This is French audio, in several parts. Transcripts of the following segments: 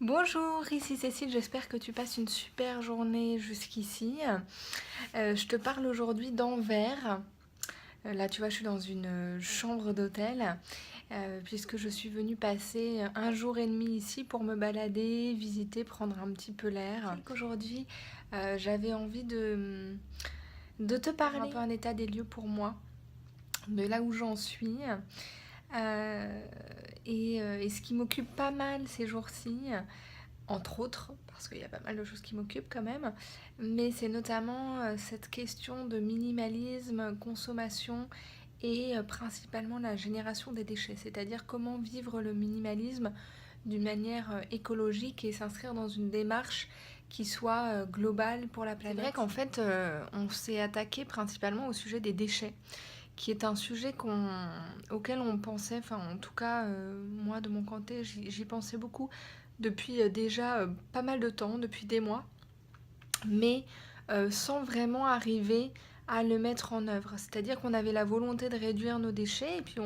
Bonjour, ici Cécile, j'espère que tu passes une super journée jusqu'ici. Je te parle aujourd'hui d'Anvers. Là, tu vois, je suis dans une chambre d'hôtel, puisque je suis venue passer un jour et demi ici pour me balader, visiter, prendre un petit peu l'air. Aujourd'hui, j'avais envie de te parler un peu un état des lieux pour moi, de là où j'en suis. Euh, et ce qui m'occupe pas mal ces jours-ci, entre autres, parce qu'il y a pas mal de choses qui m'occupent quand même, mais c'est notamment cette question de minimalisme, consommation et principalement la génération des déchets, c'est-à-dire comment vivre le minimalisme d'une manière écologique et s'inscrire dans une démarche qui soit globale pour la planète. C'est vrai qu'en fait, on s'est attaqué principalement au sujet des déchets, qui est un sujet auquel on pensait, enfin en tout cas moi de mon côté j'y pensais beaucoup depuis déjà pas mal de temps, depuis des mois, mais sans vraiment arriver à le mettre en œuvre. C'est-à-dire qu'on avait la volonté de réduire nos déchets et puis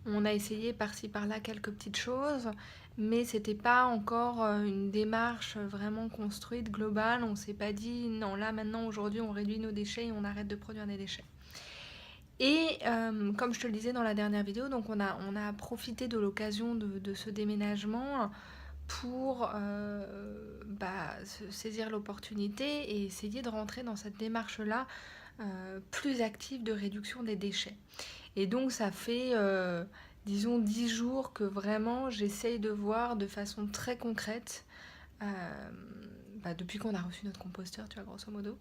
on a essayé par-ci par-là quelques petites choses, mais c'était pas encore une démarche vraiment construite, globale. On s'est pas dit non là maintenant aujourd'hui on réduit nos déchets et on arrête de produire des déchets. Et comme je te le disais dans la dernière vidéo, donc on a profité de l'occasion de ce déménagement pour saisir l'opportunité et essayer de rentrer dans cette démarche-là plus active de réduction des déchets. Et donc ça fait, disons, 10 jours que vraiment j'essaye de voir de façon très concrète, euh, depuis qu'on a reçu notre composteur, tu vois, grosso modo,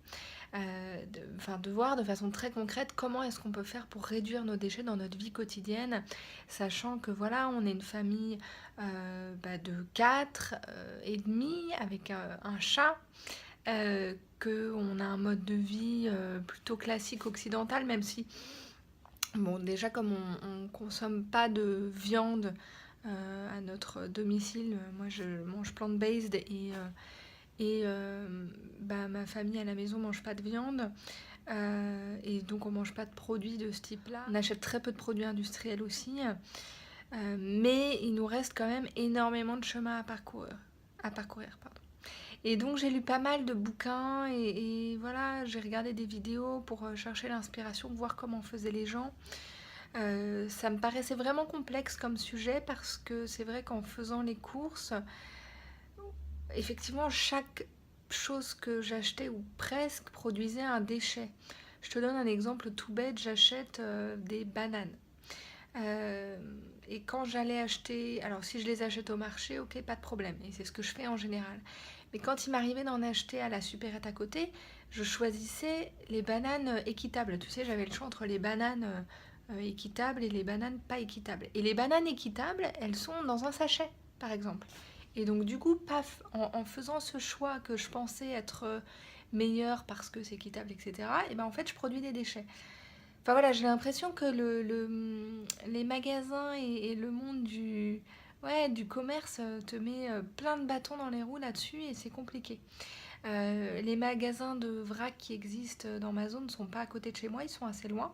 de voir de façon très concrète comment est-ce qu'on peut faire pour réduire nos déchets dans notre vie quotidienne, sachant que voilà, on est une famille de 4 et demi avec un chat, qu'on a un mode de vie plutôt classique occidental, même si, bon, déjà comme on consomme pas de viande à notre domicile, moi je mange plant-based et ma famille à la maison mange pas de viande. Et donc on mange pas de produits de ce type-là. On achète très peu de produits industriels aussi. Mais il nous reste quand même énormément de chemin à parcourir, pardon. Et donc j'ai lu pas mal de bouquins et voilà, j'ai regardé des vidéos pour chercher l'inspiration, voir comment faisaient les gens. Ça me paraissait vraiment complexe comme sujet parce que c'est vrai qu'en faisant les courses, effectivement, chaque chose que j'achetais, ou presque, produisait un déchet. Je te donne un exemple tout bête, j'achète des bananes. Euh, et quand j'allais acheter, alors si je les achète au marché, ok, pas de problème, et c'est ce que je fais en général. Mais quand il m'arrivait d'en acheter à la supérette à côté, je choisissais les bananes équitables. Tu sais, j'avais le choix entre les bananes équitables et les bananes pas équitables. Et les bananes équitables, elles sont dans un sachet, par exemple. Et donc du coup, paf, en faisant ce choix que je pensais être meilleur parce que c'est équitable, etc., et ben en fait, je produis des déchets. Enfin voilà, j'ai l'impression que les magasins et le monde du commerce te met plein de bâtons dans les roues là-dessus et c'est compliqué. Les magasins de vrac qui existent dans ma zone ne sont pas à côté de chez moi, ils sont assez loin.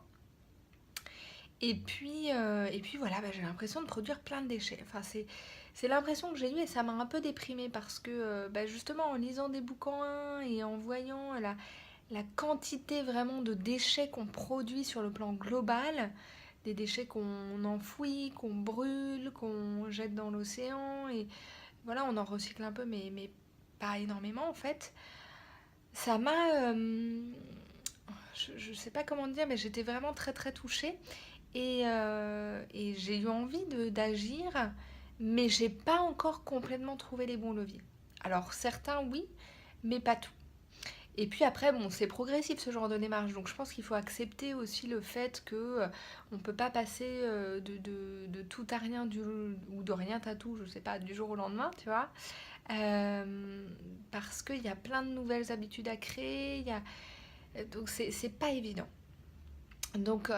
Et puis voilà, j'ai l'impression de produire plein de déchets. Enfin, c'est l'impression que j'ai eue et ça m'a un peu déprimée parce que justement en lisant des bouquins et en voyant la quantité vraiment de déchets qu'on produit sur le plan global, des déchets qu'on enfouit, qu'on brûle, qu'on jette dans l'océan, et voilà, on en recycle un peu, mais pas énormément en fait. Ça m'a... je sais pas comment dire, mais j'étais vraiment très très touchée. Et j'ai eu envie d'agir, mais j'ai pas encore complètement trouvé les bons leviers. Alors certains oui, mais pas tout. Et puis après, bon, c'est progressif ce genre de démarche, donc je pense qu'il faut accepter aussi le fait que on peut pas passer de tout à rien ou de rien à tout, je sais pas, du jour au lendemain, tu vois. Parce qu'il y a plein de nouvelles habitudes à créer, donc c'est pas évident. Donc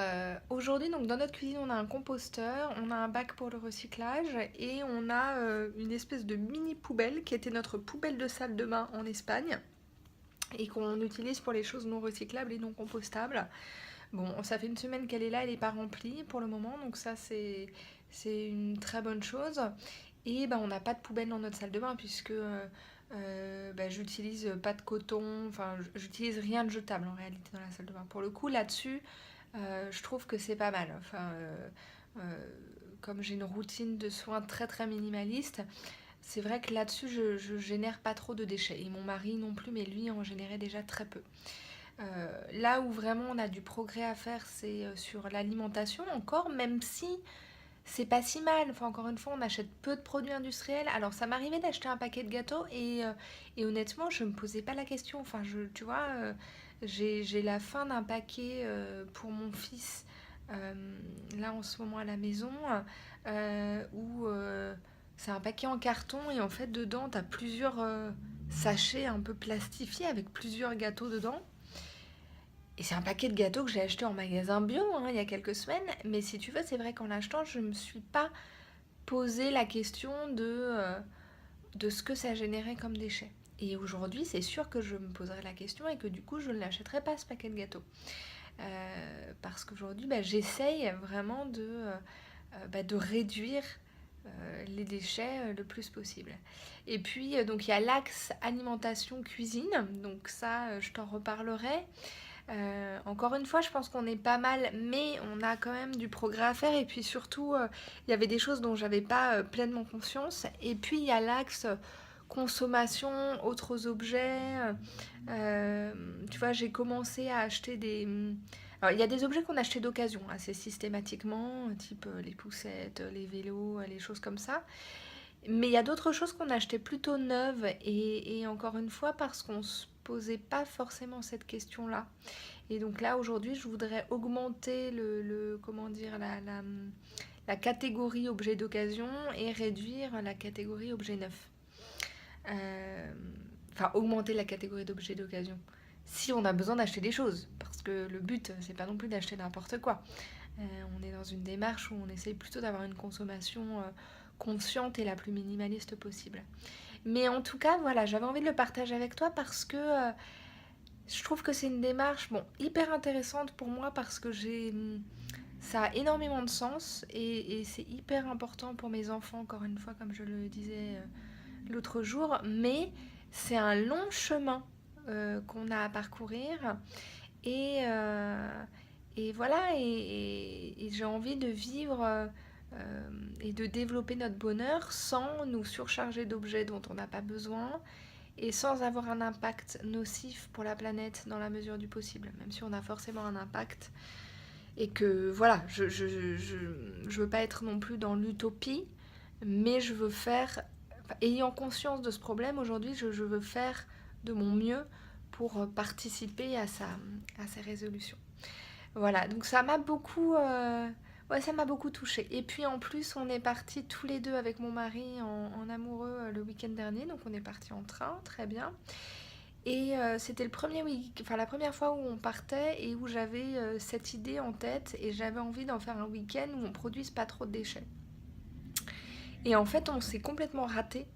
aujourd'hui, donc, dans notre cuisine, on a un composteur, on a un bac pour le recyclage et on a une espèce de mini poubelle qui était notre poubelle de salle de bain en Espagne et qu'on utilise pour les choses non recyclables et non compostables. Bon, ça fait une semaine qu'elle est là, elle n'est pas remplie pour le moment, donc ça c'est une très bonne chose. Et on n'a pas de poubelle dans notre salle de bain puisque j'utilise pas de coton, enfin j'utilise rien de jetable en réalité dans la salle de bain. Pour le coup là-dessus, je trouve que c'est pas mal. Euh, Comme j'ai une routine de soins très très minimaliste, c'est vrai que là-dessus je génère pas trop de déchets. Et mon mari non plus, mais lui en générait déjà très peu. Là où vraiment on a du progrès à faire, c'est sur l'alimentation encore, même si c'est pas si mal. Enfin, encore une fois, on achète peu de produits industriels. Alors, ça m'arrivait d'acheter un paquet de gâteaux et honnêtement, je me posais pas la question. Enfin, tu vois, j'ai la fin d'un paquet pour mon fils là en ce moment à la maison où c'est un paquet en carton et en fait, dedans, t'as plusieurs sachets un peu plastifiés avec plusieurs gâteaux dedans. Et c'est un paquet de gâteaux que j'ai acheté en magasin bio il y a quelques semaines. Mais si tu veux, c'est vrai qu'en l'achetant, je me suis pas posé la question de ce que ça générait comme déchets. Et aujourd'hui, c'est sûr que je me poserai la question et que du coup, je ne l'achèterai pas ce paquet de gâteaux. Parce qu'aujourd'hui, j'essaye vraiment de réduire les déchets le plus possible. Et puis, donc il y a l'axe alimentation cuisine. Donc ça, je t'en reparlerai. Encore une fois, je pense qu'on est pas mal, mais on a quand même du progrès à faire. Et puis surtout, il y avait des choses dont j'avais pas pleinement conscience. Et puis il y a l'axe consommation, autres objets. Euh, Tu vois, j'ai commencé à acheter des... Alors, il y a des objets qu'on achetait d'occasion assez systématiquement, type les poussettes, les vélos, les choses comme ça. Mais il y a d'autres choses qu'on achetait plutôt neuves et encore une fois parce qu'on se posait pas forcément cette question-là. Et donc là aujourd'hui je voudrais augmenter comment dire la catégorie objet d'occasion et réduire la catégorie objet neuf. Euh, Enfin augmenter la catégorie d'objets d'occasion. Si on a besoin d'acheter des choses, parce que le but c'est pas non plus d'acheter n'importe quoi. On est dans une démarche où on essaye plutôt d'avoir une consommation consciente et la plus minimaliste possible. Mais en tout cas, voilà, j'avais envie de le partager avec toi parce que je trouve que c'est une démarche hyper intéressante pour moi parce que ça a énormément de sens et c'est hyper important pour mes enfants, encore une fois, comme je le disais l'autre jour. Mais c'est un long chemin qu'on a à parcourir et, euh, et voilà, et j'ai envie de vivre et de développer notre bonheur sans nous surcharger d'objets dont on n'a pas besoin et sans avoir un impact nocif pour la planète dans la mesure du possible, même si on a forcément un impact. Et que voilà, je veux pas être non plus dans l'utopie, mais je veux faire, ayant conscience de ce problème aujourd'hui, je veux faire de mon mieux pour participer à sa résolution. Voilà, donc ça m'a beaucoup, ouais, ça m'a beaucoup touchée. Et puis en plus, on est partis tous les deux avec mon mari en amoureux le week-end dernier, donc on est partis en train, très bien. Et c'était la première fois où on partait et où j'avais cette idée en tête et j'avais envie d'en faire un week-end où on produise pas trop de déchets. Et en fait, on s'est complètement raté.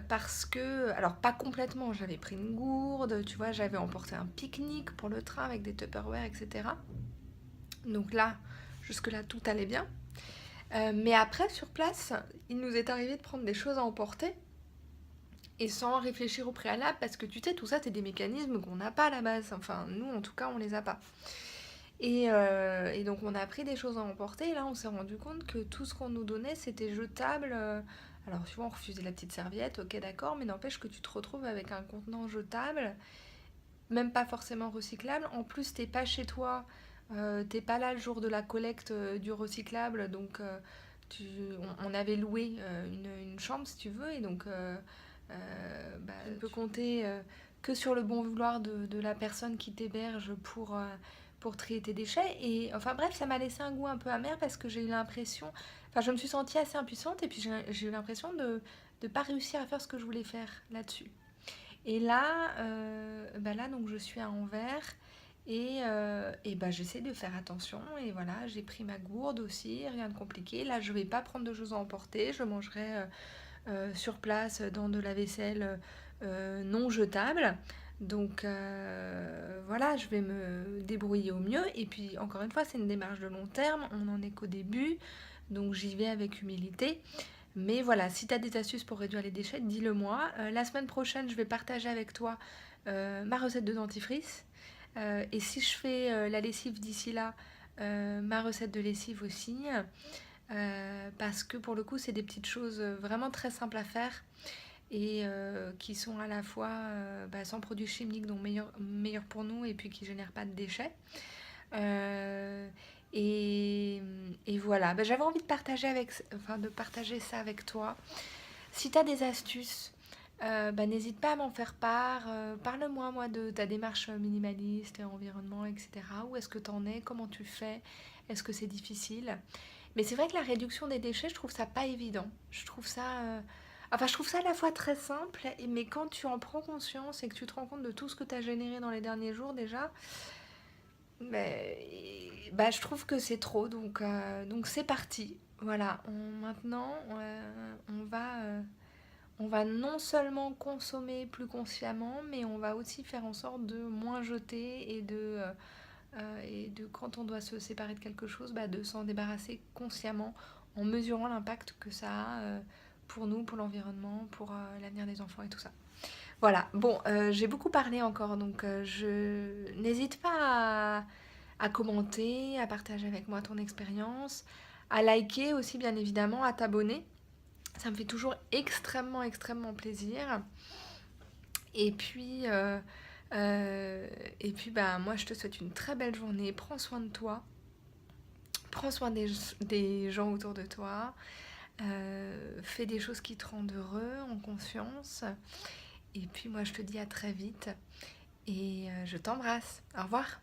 Parce que, alors pas complètement, j'avais pris une gourde, tu vois, j'avais emporté un pique-nique pour le train avec des Tupperware, etc. Donc là, jusque-là, tout allait bien. Mais après, sur place, il nous est arrivé de prendre des choses à emporter et sans réfléchir au préalable, parce que tu sais, tout ça, c'est des mécanismes qu'on n'a pas à la base. Enfin, nous, en tout cas, on les a pas. Et donc, on a pris des choses à emporter, et là, on s'est rendu compte que tout ce qu'on nous donnait, c'était jetable. Alors, tu vois, on refusait la petite serviette, ok, d'accord, mais n'empêche que tu te retrouves avec un contenant jetable, même pas forcément recyclable. En plus, t'es pas chez toi, t'es pas là le jour de la collecte du recyclable, donc on avait loué une chambre, si tu veux, et donc tu peux compter que sur le bon vouloir de la personne qui t'héberge pour trier tes déchets. Et enfin bref, ça m'a laissé un goût un peu amer parce que j'ai eu l'impression, enfin je me suis sentie assez impuissante et puis j'ai eu l'impression de ne pas réussir à faire ce que je voulais faire là-dessus. Et là, là donc je suis à Anvers et j'essaie de faire attention et voilà, j'ai pris ma gourde aussi, rien de compliqué. Là, je vais pas prendre de choses à emporter, je mangerai sur place dans de la vaisselle non jetable. Donc voilà, je vais me débrouiller au mieux. Et puis encore une fois, c'est une démarche de long terme, on n'en est qu'au début, donc j'y vais avec humilité. Mais voilà, si tu as des astuces pour réduire les déchets, dis-le moi. La semaine prochaine, je vais partager avec toi ma recette de dentifrice. Et si je fais la lessive d'ici là, ma recette de lessive aussi. Parce que pour le coup, c'est des petites choses vraiment très simples à faire et qui sont à la fois sans produits chimiques, donc meilleurs pour nous et puis qui ne génèrent pas de déchets. Euh, et, et voilà, j'avais envie de partager ça avec toi. Si tu as des astuces, n'hésite pas à m'en faire part. Parle-moi, moi, de ta démarche minimaliste et environnement, etc. Où est-ce que tu en es? Comment tu fais? Est-ce que c'est difficile? Mais c'est vrai que la réduction des déchets, je trouve ça pas évident. Je trouve ça à la fois très simple, mais quand tu en prends conscience et que tu te rends compte de tout ce que tu as généré dans les derniers jours déjà, je trouve que c'est trop. Donc c'est parti. Voilà, maintenant, on va non seulement consommer plus consciemment, mais on va aussi faire en sorte de moins jeter et de quand on doit se séparer de quelque chose, de s'en débarrasser consciemment en mesurant l'impact que ça a pour nous, pour l'environnement, pour l'avenir des enfants et tout ça. Voilà, bon, j'ai beaucoup parlé encore, donc je n'hésite pas à commenter, à partager avec moi ton expérience, à liker aussi bien évidemment, à t'abonner. Ça me fait toujours extrêmement, extrêmement plaisir. Et puis, euh, moi, je te souhaite une très belle journée. Prends soin de toi. Prends soin des gens autour de toi. Fais des choses qui te rendent heureux, en confiance. Et puis, moi, je te dis à très vite. Et je t'embrasse. Au revoir.